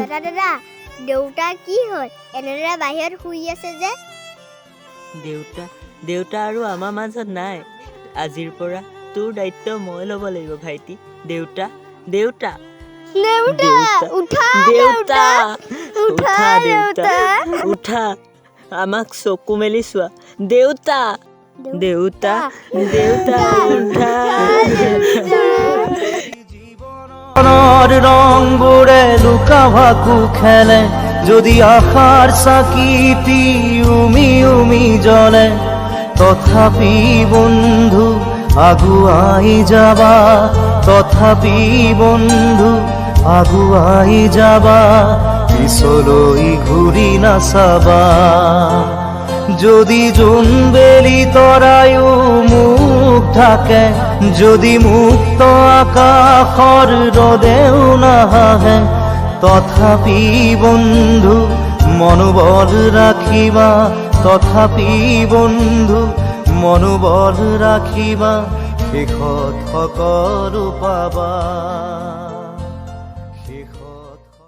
দাদা দেউতা কি হ'ল এনেদৰে বাহিৰত শুই আছে যে দেউতা আৰু আমাৰ মাজত নাই আজিৰ পৰা তোৰ দায়িত্ব মই ল'ব লাগিব ভাইটি দেউতা উঠা আমাক চকু মেলি চোৱা দেউতা উঠা রঙবোরে লুকা ভাকু খেলে যদি আশার সাকিটি উমি জলে তথাপি বন্ধু আগুয়াই যাবা তথাপি বন্ধু আগুয়াই যাবা পিছলৈ ঘূৰি নাচাবা যদি জোনবেলি তৰায়ো মুখ ঢাকে যদি মুক্ত আকাশৰ ৰদেও নাহে তথাপি বন্ধু মনোবল ৰাখিবা তথাপি বন্ধু মনোবল ৰাখিবা শেষত সকলো পাবা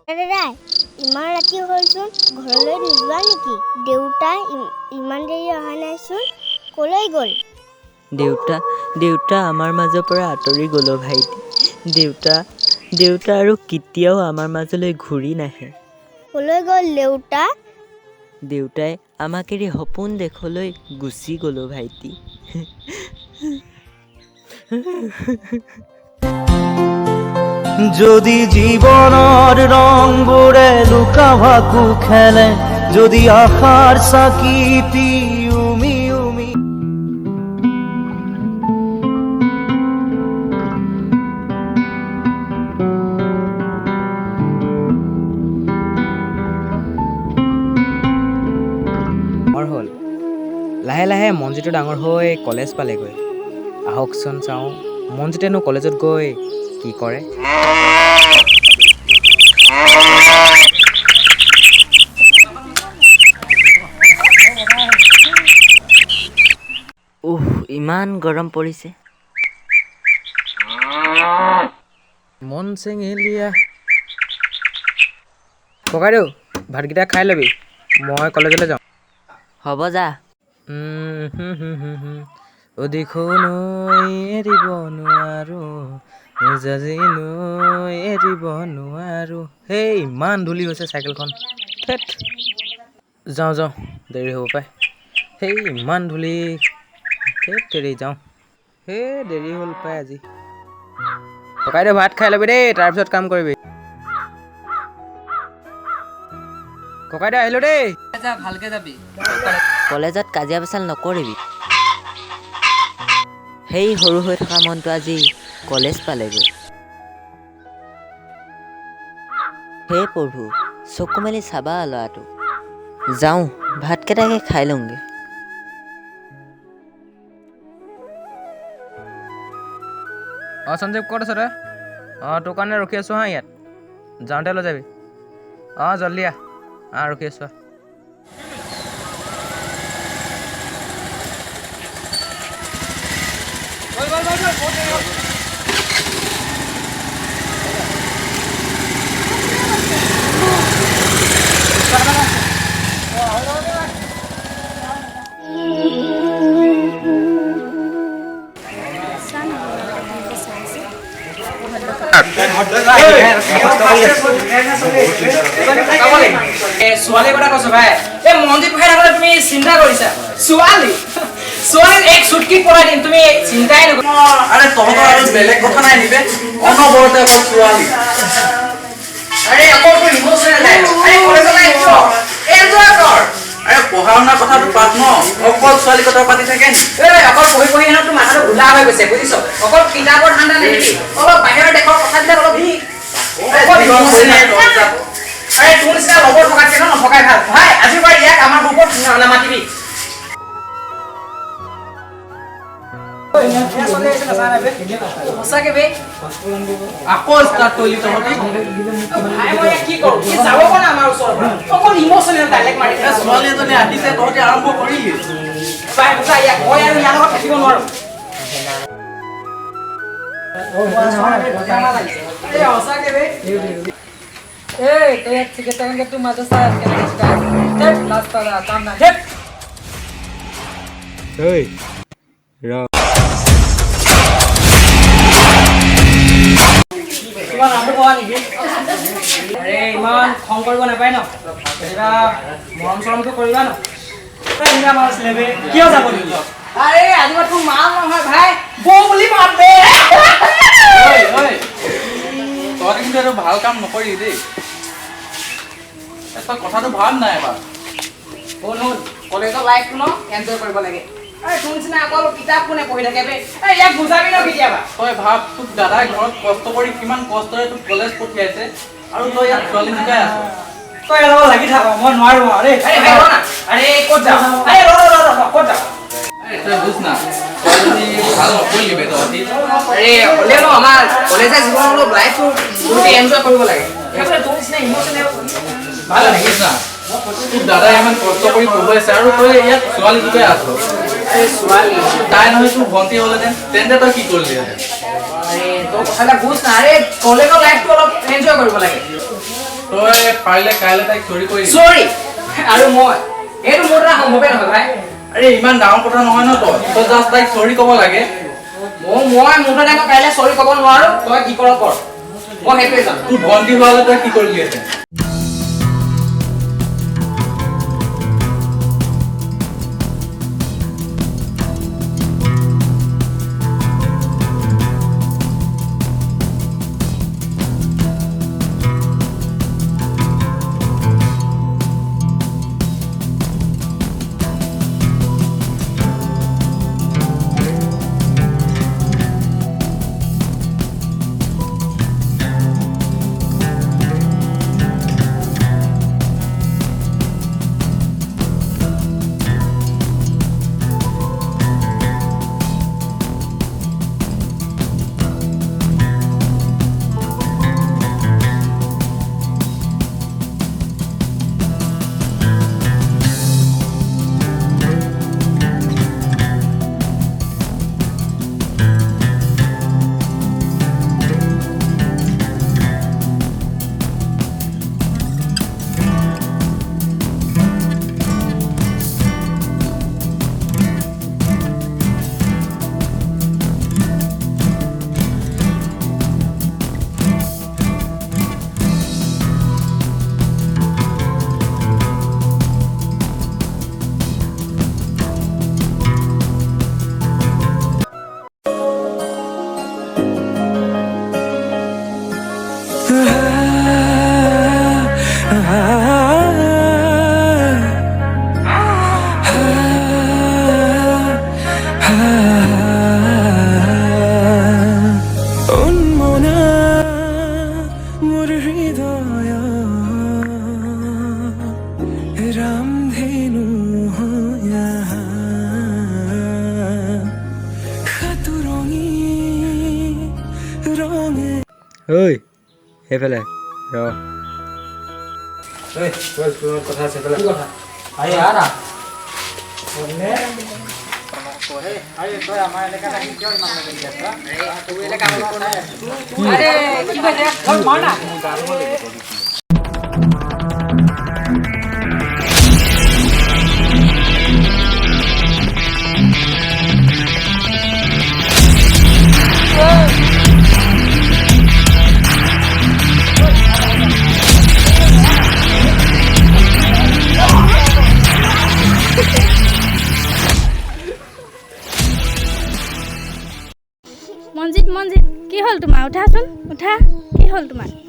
দাদা ইমান ৰাতি হ'লচোন ঘৰলৈ নোযোৱা নেকি দেউতা ইমান দেৰি অহা নাইচোন ক'লৈ গ'ল দেউতা আমাৰ মাজৰ পৰা আঁতৰি গ'ল ভাইটি দেউতা আৰু কেতিয়াও আমাৰ মাজলৈ ঘূৰি নাহে ক'লৈ গ'ল দেউতাই আমাক এৰি সপোন দেশলৈ গুচি গ'ল ভাইটি যদি জীবনৰ ৰংবোৰে লুকা ভাকু খেলে যদি আশাৰ চাকিটি উমি হ'ল লাহে লাহে মনজিতো ডাঙৰ হৈ কলেজ পালেগৈ আহকচোন চাওঁ মনজিতেনো কলেজত গৈ কি কৰে ইমান গৰম পৰিছে মন চেঙেলীয়া ককাইদেউ ভাতকেইটা খাই ল'বি মই কলেজলৈ যাওঁ হ'ব যা অধিকো নৈ এৰিব নোৱাৰো জাজি নৈ এৰিব নোৱাৰো সেই ইমান ধূলি হৈছে চাইকেলখন থেত যাওঁ দেৰি হ'ব পাই সেই ইমান ধূলি তেৰি যাওঁ সেই দেৰি হ'ল পাই আজি ককাইদেউ ভাত খাই ল'বি দেই তাৰপিছত কাম কৰিবি ককাইদেউ আহিলোঁ দেই ভালকে যাবি কলেজত কাজিয়া পেচাল নকৰিবি সেই সৰু হৈ থকা মনটো আজি কলেজ পালেগৈ হে প্ৰভু চকু মেলি চাবা ল'ৰাটো যাওঁ ভাতকেইটাকে খাই লওঁগৈ সঞ্জীৱ ক'ত আছ তই তোৰ কাৰণে ৰখি আছোঁ হা ইয়াত যাওঁতে লৈ যাবি জল্দি ৰখি আছোঁ ছোৱালী কথা কৈছো ভাই এই মনজিত ভাই আগতে তুমি চিন্তা কৰিছা ছোৱালী এক চুটকি পৰাই দিম তুমি চিন্তাই নকৰা আৰে তহঁতৰ আৰু বেলেগ কথা নাই নিবে অনবৰতে অকল ছোৱালী আৰে অকল ইমোশনাল নাই আৰে কলেজলৈ আহিছ এনজয় কৰ আৰে পঢ়া শুনাৰ কথাটো পাত ন অকল ছোৱালী কথা পাতি থাকে অকল পঢ়ি হেনো তোৰ মাথাটো ঘোলা হৈ গৈছে বুজিছ অকল কিতাপৰ ধান্দা নেকি অলপ বাহিৰৰ দেশৰ কথাবিলাক অলপ আৰে তোৰ নিচিনা লগৰ থকাতকে নথকাই ভাল ভাই আজিৰ পৰা ইয়াক আমাৰ গ্ৰুপত নামাতিবি সঁচাকে বে আকৌ ষ্টাৰ্ট কৰিলি তহঁতি মই কি কৰোঁ কি যাব পৰা আমাৰ ওচৰৰ পৰা অকল ইমোশনেল ডাইলেক্ট মাৰি ছোৱালী এজনী আহিছে তহঁতি আৰম্ভ কৰিলি ভাই বুজা ইয়াক মই আৰু ইয়াৰ লগত থাকিব নোৱাৰো ইমান খং কৰিব নাপায় ন কেতিয়াবা মৰম চৰমটো কৰিবা ন কিয় যাব লাগিব আৰে আজি তোৰ মা নহয় ভাই বৌ বুলি মাত দে তই কিন্তু এইটো ভাল কাম নকৰি দেই তই কথাটো ভাব নাই এবাৰ শুন কলেজৰ লাইফটো ন এনজয় কৰিব লাগে তোৰ নিচিনা অকল কিতাপ কোনে পঢ়ি থাকে বে ইয়াক বুজাবি ন কেতিয়াবা তই ভাব তোক দাদাই ঘৰত কষ্ট কৰি কিমান কষ্টৰে তোক কলেজ পঠিয়াইছে আৰু তই ইয়াত ছোৱালী শিকাই আছ তই অলপ লাগি থাক মই নোৱাৰো আৰে আৰে ক'ত যাওঁ আৰে ক'ত যাওঁ তই বুজ না তই যদি ভাল নকৰিলি বে তহঁতি আৰে হ'লে ন আমাৰ কলেজৰ জীৱন অলপ লাইফটো বহুত এনজয় কৰিব লাগে সেইকাৰণে তোৰ নিচিনা ইমোচনেল ভাল বুজ না তোক দাদাই ইমান কষ্ট কৰি পঢ়ুৱাইছে আৰু তই ইয়াত ছোৱালী শিকাই আছ ছোৱালী তাই নহয় তোৰ ভণ্টি হ'লেহেঁতেন তেন্তে তই কি কৰিলিহেঁতেন আৰে তোৰ কথাটা বুজ না আৰে কলেজৰ লাইফটো অলপ এনজয় কৰিব লাগে তই পাৰিলে কাইলৈ তাইক চৰি কৰি চৰি আৰু মই এইটো মোৰ দ্বাৰা সম্ভৱে নহয় ভাই আৰে ইমান ডাঙৰ কথা নহয় ন তই জাষ্ট তাইক চৰি ক'ব লাগে মই মোৰ দ্বাৰা মই কাইলৈ চৰি ক'ব নোৱাৰো তই কি কৰ কৰ মই সেইটোৱে জানো তোৰ ভণ্টি হোৱালে তই কি কৰিলিহেঁতেন ঐ সেইফালে ৰ কথা আছে সেইফালে কথা আহি আহ না তই আমাৰ এলেকাত আহি কিয় ইমান লাগি আছা তোৰ এলেকা আৰে কি কৈছে মাৰ না মঞ্জিত কি হ'ল তোমাৰ উঠাচোন উঠা কি হ'ল তোমাৰ